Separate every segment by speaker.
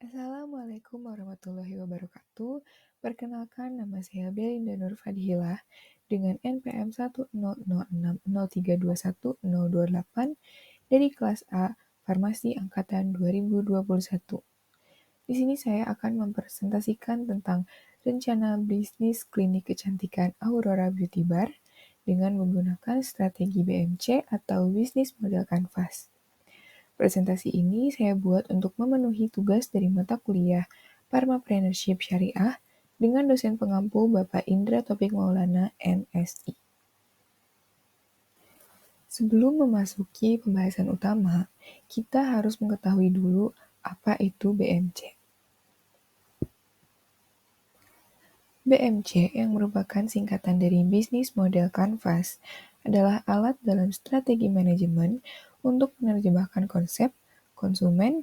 Speaker 1: Assalamualaikum warahmatullahi wabarakatuh. Perkenalkan, nama saya Belinda Nur Fadhilah dengan NPM 10060321028 dari kelas A Farmasi Angkatan 2021. Di sini saya akan mempresentasikan tentang rencana bisnis klinik kecantikan Aurora Beauty Bar dengan menggunakan strategi BMC atau Business Model Canvas. Presentasi ini saya buat untuk memenuhi tugas dari mata kuliah Pharmapreneurship Syariah dengan dosen pengampu Bapak Indra Topik Maulana, MSI. Sebelum memasuki pembahasan utama, kita harus mengetahui dulu apa itu BMC. BMC yang merupakan singkatan dari Business Model Canvas adalah alat dalam strategi manajemen untuk menerjemahkan konsep, konsumen,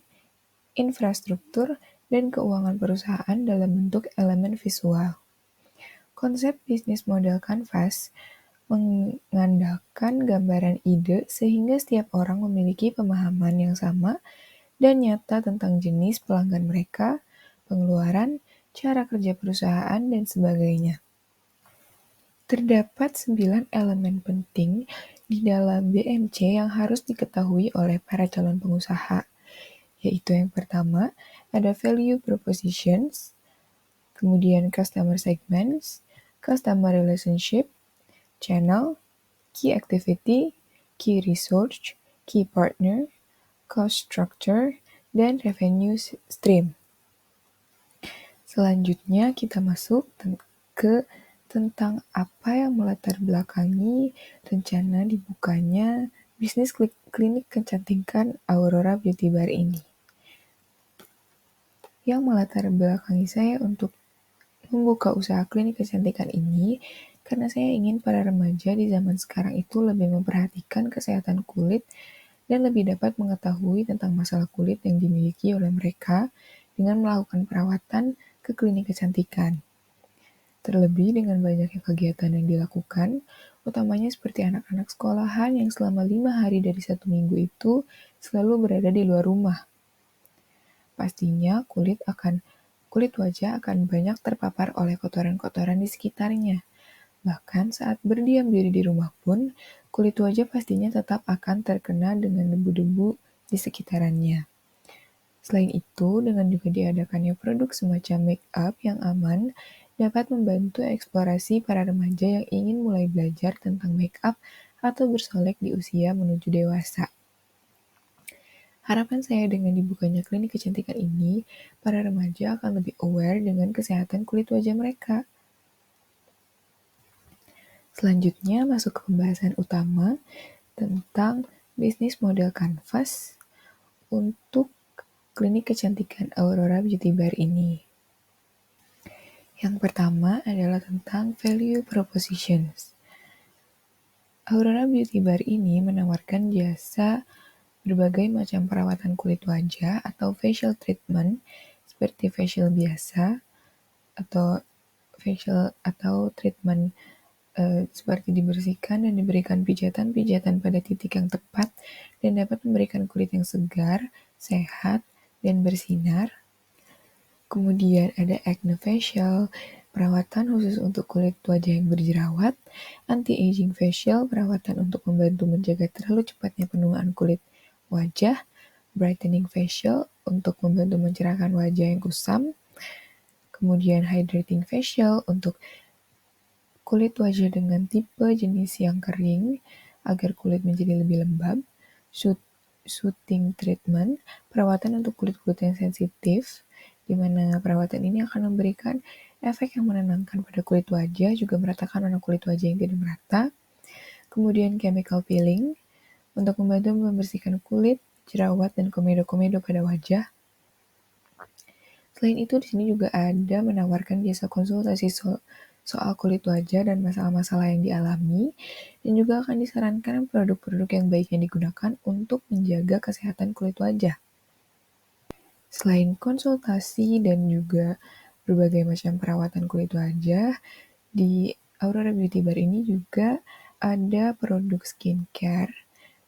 Speaker 1: infrastruktur, dan keuangan perusahaan dalam bentuk elemen visual. Konsep Business Model Canvas mengandalkan gambaran ide sehingga setiap orang memiliki pemahaman yang sama dan nyata tentang jenis pelanggan mereka, pengeluaran, cara kerja perusahaan, dan sebagainya. Terdapat 9 elemen penting di dalam BMC yang harus diketahui oleh para calon pengusaha, yaitu yang pertama ada value propositions, kemudian customer segments, customer relationship, channel, key activity, key research, key partner, cost structure, dan revenue stream. Selanjutnya kita masuk ke tentang apa yang melatar belakangi rencana dibukanya bisnis klinik kecantikan Aurora Beauty Bar ini. Yang melatar belakangi saya untuk membuka usaha klinik kecantikan ini karena saya ingin para remaja di zaman sekarang itu lebih memperhatikan kesehatan kulit dan lebih dapat mengetahui tentang masalah kulit yang dimiliki oleh mereka dengan melakukan perawatan ke klinik kecantikan. Terlebih dengan banyaknya kegiatan yang dilakukan, utamanya seperti anak-anak sekolahan yang selama 5 hari dari 1 minggu itu selalu berada di luar rumah. Pastinya kulit wajah akan banyak terpapar oleh kotoran-kotoran di sekitarnya. Bahkan saat berdiam diri di rumah pun, kulit wajah pastinya tetap akan terkena dengan debu-debu di sekitarannya. Selain itu, dengan juga diadakannya produk semacam make up yang aman, dapat membantu eksplorasi para remaja yang ingin mulai belajar tentang make up atau bersolek di usia menuju dewasa. Harapan saya dengan dibukanya klinik kecantikan ini, para remaja akan lebih aware dengan kesehatan kulit wajah mereka. Selanjutnya masuk ke pembahasan utama tentang bisnis model Canvas untuk klinik kecantikan Aurora Beauty Bar ini. Yang pertama adalah tentang value propositions. Aurora Beauty Bar ini menawarkan jasa berbagai macam perawatan kulit wajah atau facial treatment seperti facial biasa atau treatment seperti dibersihkan dan diberikan pijatan-pijatan pada titik yang tepat dan dapat memberikan kulit yang segar, sehat, dan bersinar. Kemudian ada acne facial, perawatan khusus untuk kulit wajah yang berjerawat, anti-aging facial, perawatan untuk membantu menjaga terlalu cepatnya penuaan kulit wajah, brightening facial untuk membantu mencerahkan wajah yang kusam, kemudian hydrating facial untuk kulit wajah dengan tipe jenis yang kering agar kulit menjadi lebih lembab, soothing treatment, perawatan untuk kulit-kulit yang sensitif, di mana perawatan ini akan memberikan efek yang menenangkan pada kulit wajah, juga meratakan warna kulit wajah yang tidak merata. Kemudian chemical peeling, untuk membantu membersihkan kulit, jerawat, dan komedo-komedo pada wajah. Selain itu, di sini juga ada menawarkan jasa konsultasi soal kulit wajah dan masalah-masalah yang dialami, dan juga akan disarankan produk-produk yang baik yang digunakan untuk menjaga kesehatan kulit wajah. Selain konsultasi dan juga berbagai macam perawatan kulit wajah, di Aurora Beauty Bar ini juga ada produk skincare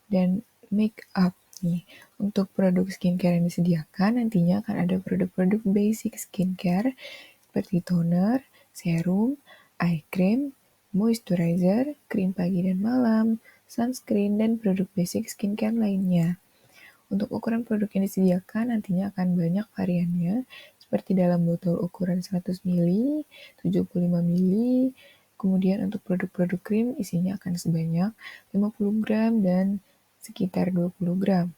Speaker 1: dan make up nih Untuk produk skincare yang disediakan, nantinya akan ada produk-produk basic skincare seperti toner, serum, eye cream, moisturizer, krim pagi dan malam, sunscreen, dan produk basic skincare lainnya. Untuk ukuran produk yang disediakan nantinya akan banyak variannya, seperti dalam botol ukuran 100 ml, 75 ml, kemudian untuk produk-produk krim isinya akan sebanyak 50 gram dan sekitar 20 gram.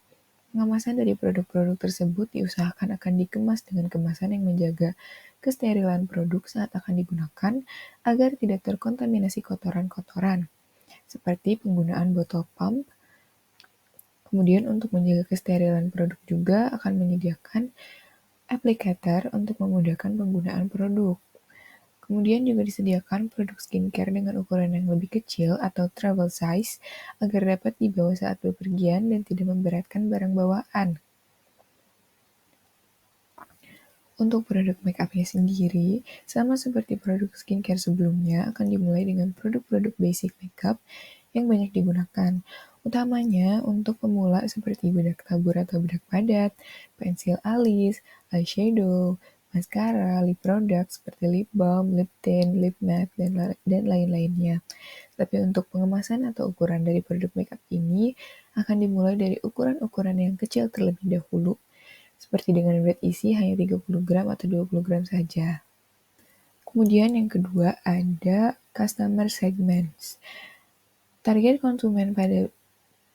Speaker 1: Pengemasan dari produk-produk tersebut diusahakan akan dikemas dengan kemasan yang menjaga kesterilan produk saat akan digunakan agar tidak terkontaminasi kotoran-kotoran, seperti penggunaan botol pump. Kemudian untuk menjaga kesterilan produk juga akan menyediakan applicator untuk memudahkan penggunaan produk. Kemudian juga disediakan produk skincare dengan ukuran yang lebih kecil atau travel size agar dapat dibawa saat bepergian dan tidak memberatkan barang bawaan. Untuk produk make-up-nya sendiri, sama seperti produk skincare sebelumnya, akan dimulai dengan produk-produk basic makeup yang banyak digunakan. Utamanya untuk pemula seperti bedak tabur atau bedak padat, pensil alis, eyeshadow, maskara, lip product seperti lip balm, lip tint, lip matte, dan lain-lainnya. Tapi untuk pengemasan atau ukuran dari produk makeup ini akan dimulai dari ukuran-ukuran yang kecil terlebih dahulu, seperti dengan berat isi hanya 30 gram atau 20 gram saja. Kemudian yang kedua ada customer segments. Target konsumen pada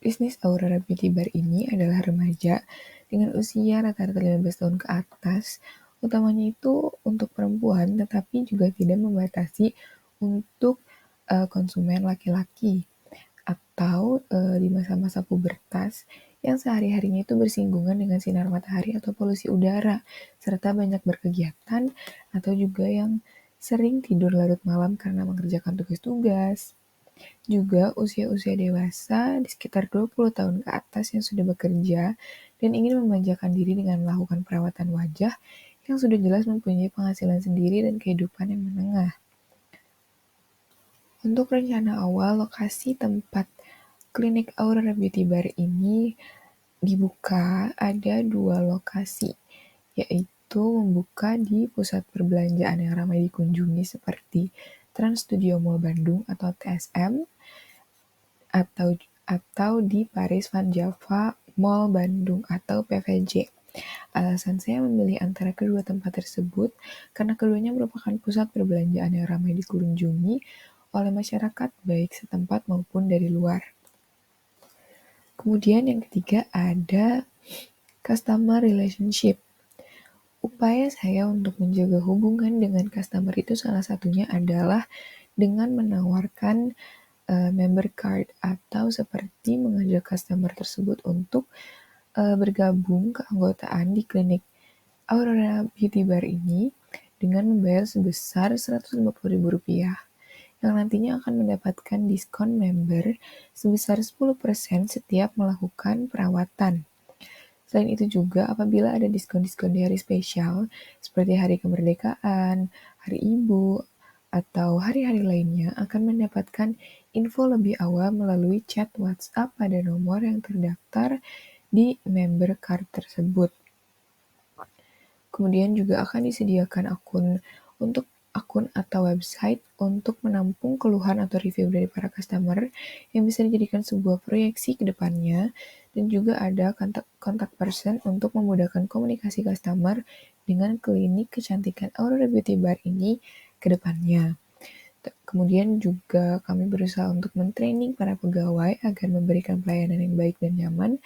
Speaker 1: bisnis Aurora Beauty Bar ini adalah remaja dengan usia rata-rata 15 tahun ke atas, utamanya itu untuk perempuan, tetapi juga tidak membatasi untuk konsumen laki-laki atau di masa-masa pubertas yang sehari-harinya itu bersinggungan dengan sinar matahari atau polusi udara, serta banyak berkegiatan atau juga yang sering tidur larut malam karena mengerjakan tugas-tugas. Juga usia-usia dewasa di sekitar 20 tahun ke atas yang sudah bekerja dan ingin memanjakan diri dengan melakukan perawatan wajah yang sudah jelas mempunyai penghasilan sendiri dan kehidupan yang menengah. Untuk rencana awal lokasi tempat klinik Aurora Beauty Bar ini dibuka ada 2 lokasi, yaitu membuka di pusat perbelanjaan yang ramai dikunjungi seperti Trans Studio Mall Bandung atau TSM, atau di Paris Van Java Mall Bandung atau PVJ. Alasan saya memilih antara kedua tempat tersebut karena keduanya merupakan pusat perbelanjaan yang ramai dikunjungi oleh masyarakat baik setempat maupun dari luar. Kemudian yang ketiga ada customer relationship. Upaya saya untuk menjaga hubungan dengan customer itu salah satunya adalah dengan menawarkan member card atau seperti mengajak customer tersebut untuk bergabung keanggotaan di klinik Aurora Beauty Bar ini dengan membayar sebesar Rp150.000 yang nantinya akan mendapatkan diskon member sebesar 10% setiap melakukan perawatan. Selain itu juga apabila ada diskon-diskon di hari spesial seperti hari kemerdekaan, hari ibu, atau hari-hari lainnya akan mendapatkan info lebih awal melalui chat WhatsApp pada nomor yang terdaftar di member card tersebut. Kemudian juga akan disediakan akun atau website untuk menampung keluhan atau review dari para customer yang bisa dijadikan sebuah proyeksi ke depannya, dan juga ada kontak person untuk memudahkan komunikasi customer dengan klinik kecantikan Aurora Beauty Bar ini ke depannya. Kemudian juga kami berusaha untuk men-training para pegawai agar memberikan pelayanan yang baik dan nyaman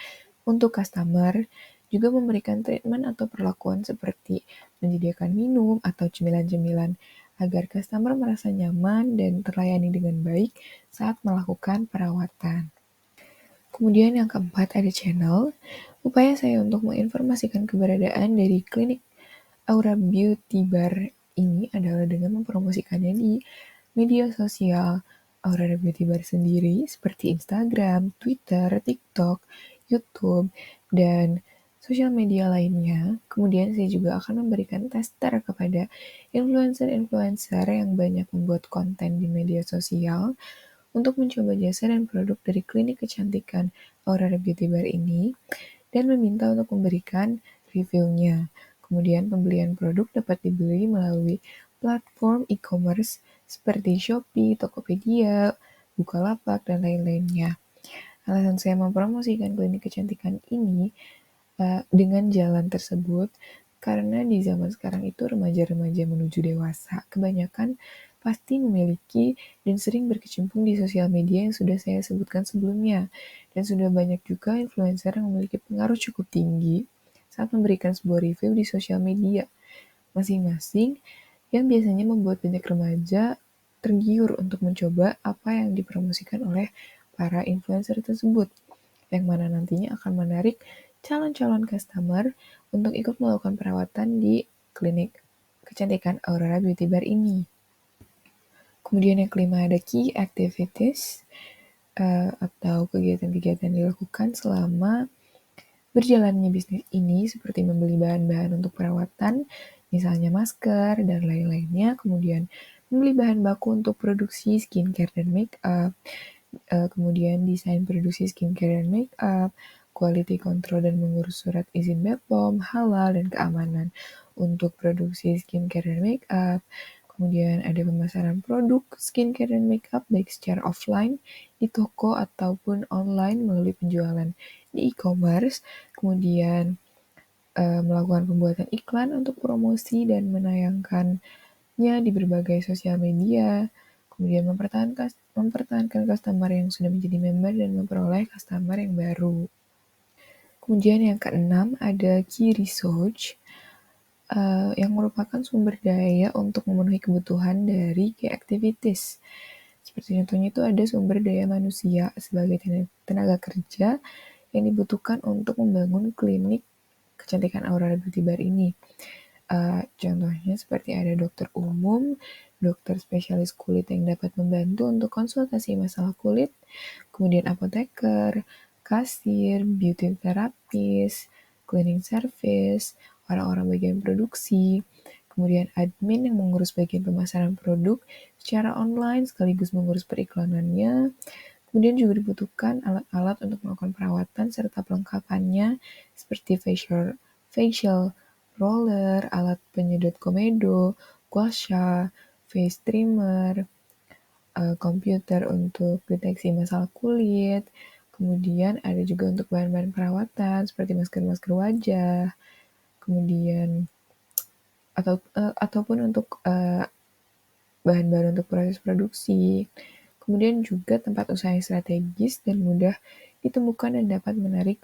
Speaker 1: untuk customer, juga memberikan treatment atau perlakuan seperti menyediakan minum atau cemilan-cemilan agar customer merasa nyaman dan terlayani dengan baik saat melakukan perawatan. Kemudian yang keempat ada channel. Upaya saya untuk menginformasikan keberadaan dari klinik Aura Beauty Bar ini adalah dengan mempromosikannya di media sosial Aurora Beauty Bar sendiri seperti Instagram, Twitter, TikTok, YouTube, dan sosial media lainnya. Kemudian saya juga akan memberikan tester kepada influencer-influencer yang banyak membuat konten di media sosial untuk mencoba jasa dan produk dari klinik kecantikan Aurora Beauty Bar ini, dan meminta untuk memberikan reviewnya. Kemudian pembelian produk dapat dibeli melalui platform e-commerce seperti Shopee, Tokopedia, Bukalapak, dan lain-lainnya. Alasan saya mempromosikan klinik kecantikan ini dengan jalan tersebut karena di zaman sekarang itu remaja-remaja menuju dewasa kebanyakan pasti memiliki dan sering berkecimpung di sosial media yang sudah saya sebutkan sebelumnya, dan sudah banyak juga influencer yang memiliki pengaruh cukup tinggi saat memberikan sebuah review di sosial media masing-masing, yang biasanya membuat banyak remaja tergiur untuk mencoba apa yang dipromosikan oleh para influencer tersebut, yang mana nantinya akan menarik calon-calon customer untuk ikut melakukan perawatan di klinik kecantikan Aurora Beauty Bar ini. Kemudian yang kelima ada key activities atau kegiatan-kegiatan dilakukan selama berjalannya bisnis ini, seperti membeli bahan-bahan untuk perawatan, misalnya masker dan lain-lainnya, kemudian membeli bahan baku untuk produksi skincare dan make up, kemudian desain produksi skincare dan make up, quality control dan mengurus surat izin BPOM, halal dan keamanan untuk produksi skincare dan make up. Kemudian ada pemasaran produk skincare dan make up baik secara offline di toko ataupun online melalui penjualan di e-commerce. Kemudian melakukan pembuatan iklan untuk promosi dan menayangkannya di berbagai sosial media. Kemudian mempertahankan customer yang sudah menjadi member dan memperoleh customer yang baru. Kemudian yang keenam ada key research, yang merupakan sumber daya untuk memenuhi kebutuhan dari key activities. Seperti contohnya itu ada sumber daya manusia sebagai tenaga kerja yang dibutuhkan untuk membangun klinik kecantikan Aurora Beauty Bar ini. Contohnya seperti ada dokter umum, dokter spesialis kulit yang dapat membantu untuk konsultasi masalah kulit, kemudian apoteker, kasir, beauty therapist, cleaning service, orang-orang bagian produksi, kemudian admin yang mengurus bagian pemasaran produk secara online sekaligus mengurus periklanannya. Kemudian juga dibutuhkan alat-alat untuk melakukan perawatan serta pelengkapannya seperti facial roller, alat penyedot komedo, gua sha, face trimmer, komputer untuk deteksi masalah kulit. Kemudian ada juga untuk bahan-bahan perawatan seperti masker-masker wajah. Kemudian ataupun untuk bahan-bahan untuk proses produksi. Kemudian juga tempat usaha yang strategis dan mudah ditemukan dan dapat menarik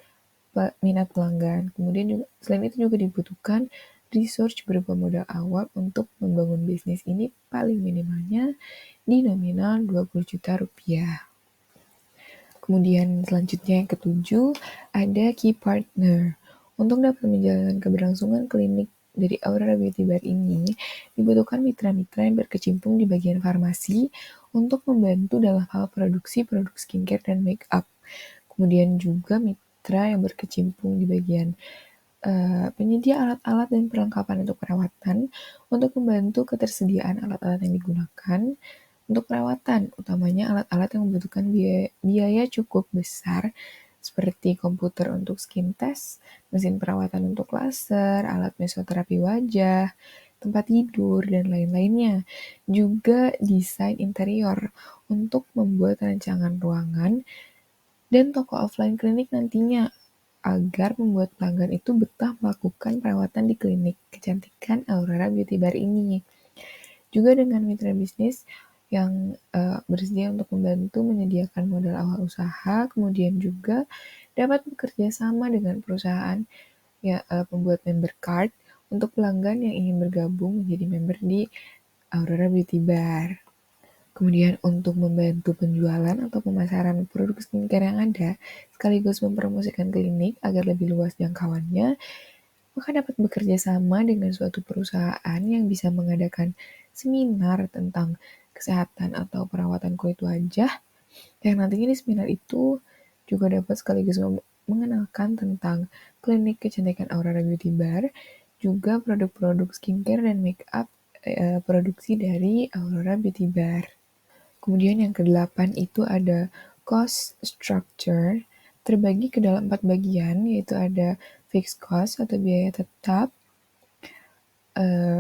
Speaker 1: minat pelanggan. Kemudian juga, selain itu juga dibutuhkan research berupa modal awal untuk membangun bisnis ini paling minimalnya di nominal 20 juta rupiah. Kemudian selanjutnya yang ketujuh ada key partner. Untuk dapat menjalankan keberlangsungan klinik dari Aurora Beauty Bar ini, dibutuhkan mitra-mitra yang berkecimpung di bagian farmasi untuk membantu dalam hal produksi produk skincare dan make up. Kemudian juga mitra yang berkecimpung di bagian penyedia alat-alat dan perlengkapan untuk perawatan untuk membantu ketersediaan alat-alat yang digunakan untuk perawatan, utamanya alat-alat yang membutuhkan biaya cukup besar seperti komputer untuk skin test, mesin perawatan untuk laser, alat mesoterapi wajah, tempat tidur, dan lain-lainnya. Juga desain interior untuk membuat rancangan ruangan dan toko offline klinik nantinya agar membuat pelanggan itu betah melakukan perawatan di klinik kecantikan Aurora Beauty Bar ini. Juga dengan mitra bisnis yang bersedia untuk membantu menyediakan modal awal usaha, kemudian juga dapat bekerja sama dengan perusahaan pembuat member card untuk pelanggan yang ingin bergabung menjadi member di Aurora Beauty Bar. Kemudian untuk membantu penjualan atau pemasaran produk skincare yang ada, sekaligus mempromosikan klinik agar lebih luas jangkauannya, maka dapat bekerja sama dengan suatu perusahaan yang bisa mengadakan seminar tentang kesehatan atau perawatan kulit wajah, yang nantinya di seminar itu juga dapat sekaligus mengenalkan tentang klinik kecantikan Aurora Beauty Bar, juga produk-produk skincare dan make up produksi dari Aurora Beauty Bar. Kemudian yang kedelapan itu ada cost structure terbagi ke dalam 4 bagian, yaitu ada fixed cost atau biaya tetap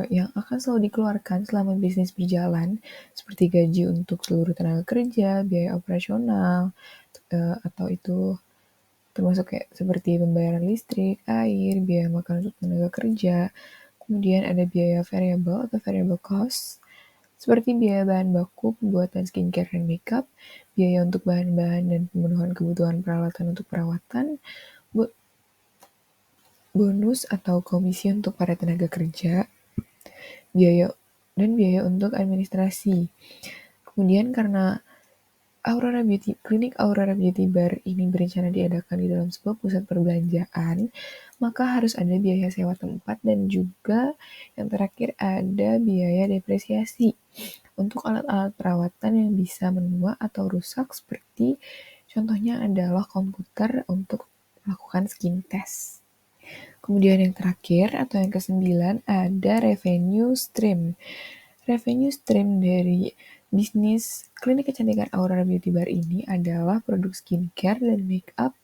Speaker 1: yang akan selalu dikeluarkan selama bisnis berjalan, seperti gaji untuk seluruh tenaga kerja, biaya operasional, atau itu termasuk kayak seperti pembayaran listrik, air, biaya makan untuk tenaga kerja. Kemudian ada biaya variable atau variable cost, seperti biaya bahan baku, pembuatan skincare dan makeup, biaya untuk bahan-bahan dan pemenuhan kebutuhan peralatan untuk perawatan, bonus atau komisi untuk para tenaga kerja, biaya untuk administrasi. Kemudian karena klinik Aurora Beauty Bar ini berencana diadakan di dalam sebuah pusat perbelanjaan, maka harus ada biaya sewa tempat dan juga yang terakhir ada biaya depresiasi untuk alat-alat perawatan yang bisa menua atau rusak, seperti contohnya adalah komputer untuk melakukan skin test. Kemudian yang terakhir atau yang kesembilan ada revenue stream. Revenue stream dari bisnis klinik kecantikan Aurora Beauty Bar ini adalah produk skincare dan makeup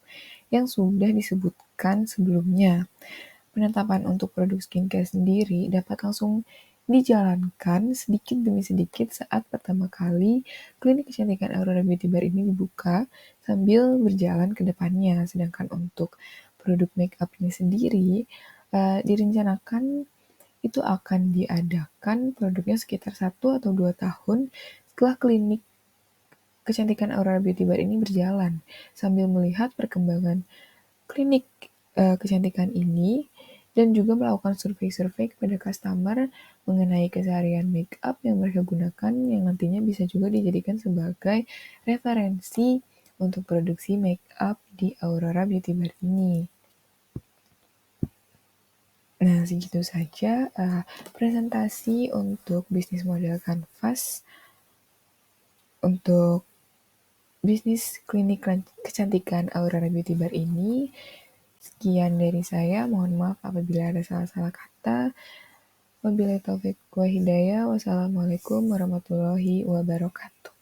Speaker 1: yang sudah disebutkan sebelumnya. Penetapan untuk produk skincare sendiri dapat langsung dijalankan sedikit demi sedikit saat pertama kali klinik kecantikan Aurora Beauty Bar ini dibuka sambil berjalan ke depannya. Sedangkan untuk produk makeup ini sendiri direncanakan itu akan diadakan produknya sekitar 1 atau 2 tahun setelah klinik kecantikan Aurora Beauty Bar ini berjalan, sambil melihat perkembangan klinik kecantikan ini dan juga melakukan survei-survei kepada customer mengenai keseharian makeup yang mereka gunakan yang nantinya bisa juga dijadikan sebagai referensi untuk produksi makeup di Aurora Beauty Bar ini. Nah, segitu saja presentasi untuk bisnis model kanvas untuk bisnis klinik kecantikan Aurora Beauty Bar ini. Sekian dari saya, mohon maaf apabila ada salah-salah kata. Wabillahi taufiq wa hidayah. Wassalamualaikum warahmatullahi wabarakatuh.